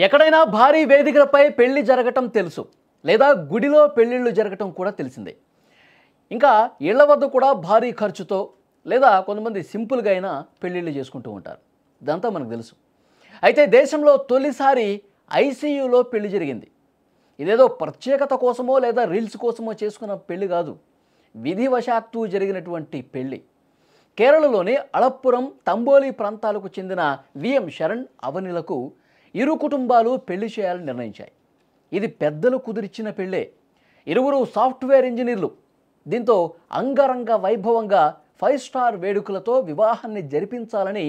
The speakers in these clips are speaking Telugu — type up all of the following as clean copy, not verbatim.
ఎక్కడైనా భారీ వేదికలపై పెళ్లి జరగటం తెలుసు, లేదా గుడిలో పెళ్లిళ్ళు జరగటం కూడా తెలిసిందే. ఇంకా ఇళ్ల వద్ద కూడా భారీ ఖర్చుతో లేదా కొంతమంది సింపుల్గా అయినా పెళ్లిళ్ళు చేసుకుంటూ ఉంటారు. ఇదంతా మనకు తెలుసు. అయితే దేశంలో తొలిసారి ఐసీయూలో పెళ్లి జరిగింది. ఇదేదో ప్రత్యేకత కోసమో లేదా రీల్స్ కోసమో చేసుకున్న పెళ్లి కాదు, విధివశాత్తు జరిగినటువంటి పెళ్లి. కేరళలోని అళప్పురం, తంబోలి ప్రాంతాలకు చెందిన విఎం శరణ్, అవనిలకు ఇరు కుటుంబాలు పెళ్లి చేయాలని నిర్ణయించాయి. ఇది పెద్దలు కుదిర్చిన పెళ్ళే. ఇరువురు సాఫ్ట్వేర్ ఇంజనీర్లు. దీంతో అంగరంగ వైభవంగా 5 స్టార్ వేడుకలతో వివాహాన్ని జరిపించాలని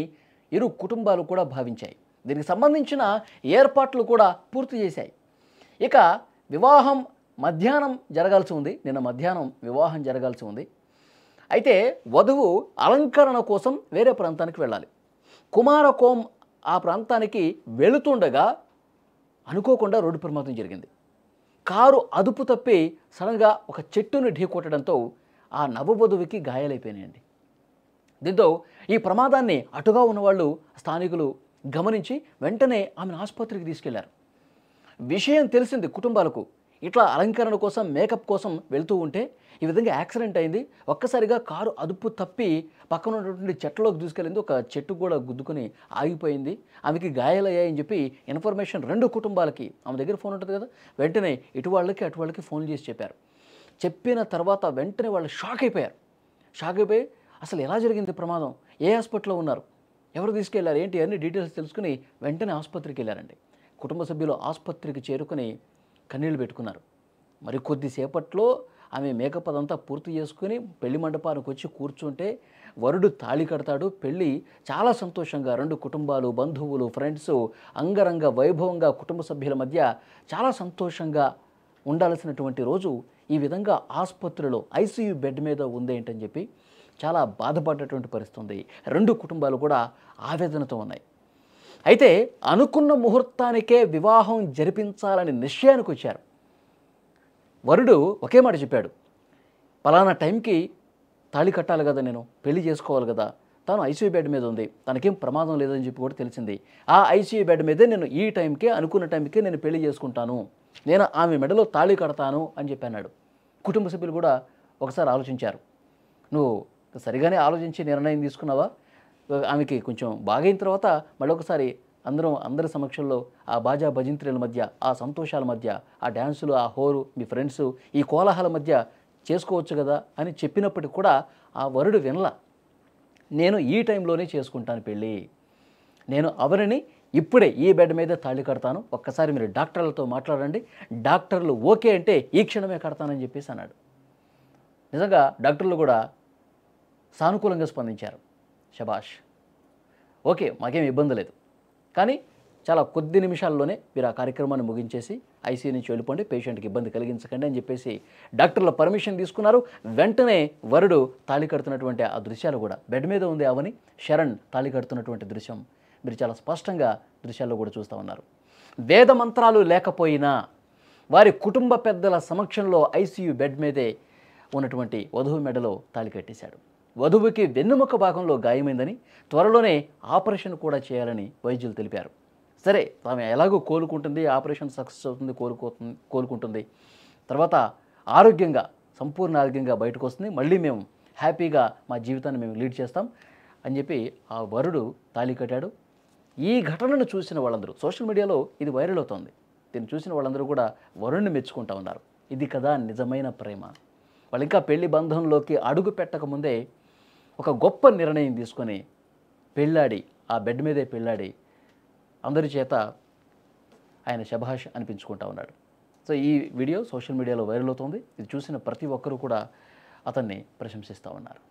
ఇరు కుటుంబాలు కూడా భావించాయి. దీనికి సంబంధించిన ఏర్పాట్లు కూడా పూర్తి చేశాయి. ఇక వివాహం మధ్యాహ్నం జరగాల్సి ఉంది. నిన్న మధ్యాహ్నం వివాహం జరగాల్సి ఉంది. అయితే వధువు అలంకరణ కోసం వేరే ప్రాంతానికి వెళ్ళాలి. కుమారకోం ఆ ప్రాంతానికి వెళుతుండగా అనుకోకుండా రోడ్డు ప్రమాదం జరిగింది. కారు అదుపు తప్పి సడన్గా ఒక చెట్టును ఢీకొట్టడంతో ఆ నవవధువుకి గాయాలైపోయినాయండి. దీంతో ఈ ప్రమాదాన్ని అటుగా ఉన్నవాళ్ళు, స్థానికులు గమనించి వెంటనే ఆమెను ఆసుపత్రికి తీసుకెళ్లారు. విషయం తెలిసింది కుటుంబాలకు. ఇట్లా అలంకరణ కోసం, మేకప్ కోసం వెళ్తూ ఉంటే ఈ విధంగా యాక్సిడెంట్ అయింది. ఒక్కసారిగా కారు అదుపు తప్పి పక్కన ఉన్నటువంటి చెట్లలోకి దూసుకెళ్ళింది. ఒక చెట్టు కూడా గుద్దుకొని ఆగిపోయింది. ఆమెకి గాయాలయ్యాయని చెప్పి ఇన్ఫర్మేషన్ 2 కుటుంబాలకి, ఆమె దగ్గర ఫోన్ ఉంటుంది కదా, వెంటనే ఇటు వాళ్ళకి అటు వాళ్ళకి ఫోన్ చేసి చెప్పారు. చెప్పిన తర్వాత వెంటనే వాళ్ళు షాక్ అయిపోయి అసలు ఎలా జరిగింది ప్రమాదం, ఏ హాస్పిటల్లో ఉన్నారు, ఎవరు తీసుకెళ్లారు, ఏంటి అన్ని డీటెయిల్స్ తెలుసుకుని వెంటనే ఆసుపత్రికి వెళ్ళారండి. కుటుంబ సభ్యులు ఆసుపత్రికి చేరుకుని కన్నీళ్లు పెట్టుకున్నారు. మరి కొద్దిసేపట్లో ఆమె మేకప్ అదంతా పూర్తి చేసుకుని పెళ్లి మండపానికి వచ్చి కూర్చుంటే వరుడు తాళి కడతాడు. పెళ్ళి చాలా సంతోషంగా 2 కుటుంబాలు, బంధువులు, ఫ్రెండ్స్ అంగరంగ వైభవంగా కుటుంబ సభ్యుల మధ్య చాలా సంతోషంగా ఉండాల్సినటువంటి రోజు ఈ విధంగా ఆసుపత్రిలో ఐసీయూ బెడ్ మీద ఉందేంటని చెప్పి చాలా బాధపడ్డటువంటి పరిస్థితి ఉంది. 2 కుటుంబాలు కూడా ఆవేదనతో ఉన్నాయి. అయితే అనుకున్న ముహూర్తానికే వివాహం జరిపించాలని నిశ్చయానికి వచ్చారు. వరుడు ఒకే మాట చెప్పాడు, పలానా టైంకి తాళి కట్టాలి కదా, నేను పెళ్లి చేసుకోవాలి కదా, తాను ఐసీయూ బెడ్ మీద ఉంది, తనకేం ప్రమాదం లేదని చెప్పి కూడా తెలిసింది. ఆ ఐసీయూ బెడ్ మీదే నేను ఈ టైంకే, అనుకున్న టైంకే నేను పెళ్లి చేసుకుంటాను, నేను ఆమె మెడలో తాళి కడతాను అని చెప్పి అన్నాడు. కుటుంబ సభ్యులు కూడా ఒకసారి ఆలోచించారు. నువ్వు సరిగానే ఆలోచించి నిర్ణయం తీసుకున్నావా? ఆమెకి కొంచెం బాగైన తర్వాత మళ్ళొకసారి అందరి సమక్షంలో ఆ బాజా భజంత్రీల మధ్య, ఆ సంతోషాల మధ్య, ఆ డ్యాన్సులు, ఆ హోరు, మీ ఫ్రెండ్స్, ఈ కోలాహల మధ్య చేసుకోవచ్చు కదా అని చెప్పినప్పటికీ కూడా ఆ వరుడు వినలా. నేను ఈ టైంలోనే చేసుకుంటాను పెళ్ళి, నేను అవరిని ఇప్పుడే ఈ బెడ్ మీద తాళి కడతాను, ఒక్కసారి మీరు డాక్టర్లతో మాట్లాడండి, డాక్టర్లు ఓకే అంటే ఈ క్షణమే కడతానని చెప్పేసి అన్నాడు. నిజంగా డాక్టర్లు కూడా సానుకూలంగా స్పందించారు. శబాష్, ఓకే, మాకేం ఇబ్బంది లేదు, కానీ చాలా కొద్ది నిమిషాల్లోనే మీరు ఆ కార్యక్రమాన్ని ముగించేసి ఐసీయూ నుంచి వెళ్ళిపోండి, పేషెంట్కి ఇబ్బంది కలిగించకండి అని చెప్పేసి డాక్టర్ల పర్మిషన్ తీసుకున్నారు. వెంటనే వరుడు తాళి కడుతున్నటువంటి ఆ దృశ్యాలు కూడా, బెడ్ మీద ఉంది అవని, శరణ్ తాళి కడుతున్నటువంటి దృశ్యం మీరు చాలా స్పష్టంగా దృశ్యాల్లో కూడా చూస్తూ ఉన్నారు. వేద మంత్రాలు లేకపోయినా వారి కుటుంబ పెద్దల సమక్షంలో ఐసీయూ బెడ్ మీదే ఉన్నటువంటి వధువు మెడలో తాళి కట్టేశాడు. వధువుకి వెన్నుముక భాగంలో గాయమైందని, త్వరలోనే ఆపరేషన్ కూడా చేయాలని వైద్యులు తెలిపారు. సరే, ఆమె ఎలాగో కోలుకుంటుంది, ఆపరేషన్ సక్సెస్ అవుతుంది, కోలుకుంటుంది, తర్వాత ఆరోగ్యంగా, సంపూర్ణ ఆరోగ్యంగా బయటకు వస్తుంది, మళ్ళీ మేము హ్యాపీగా మా జీవితాన్ని మేము లీడ్ చేస్తాం అని చెప్పి ఆ వరుడు తాళి కట్టాడు. ఈ ఘటనను చూసిన వాళ్ళందరూ, సోషల్ మీడియాలో ఇది వైరల్ అవుతోంది, దీన్ని చూసిన వాళ్ళందరూ కూడా వరుణ్ణి మెచ్చుకుంటూ ఉన్నారు. ఇది కదా నిజమైన ప్రేమ. వాళ్ళు ఇంకా పెళ్లి బంధంలోకి అడుగు పెట్టకముందే ఒక గొప్ప నిర్ణయం తీసుకొని పెళ్ళాడి, ఆ బెడ్ మీదే పెళ్ళాడి అందరి చేత ఆయన శభాష్ అనిపించుకుంటా ఉన్నాడు. సో ఈ వీడియో సోషల్ మీడియాలో వైరల్ అవుతుంది. ఇది చూసిన ప్రతి ఒక్కరూ కూడా అతన్ని ప్రశంసిస్తూ ఉన్నారు.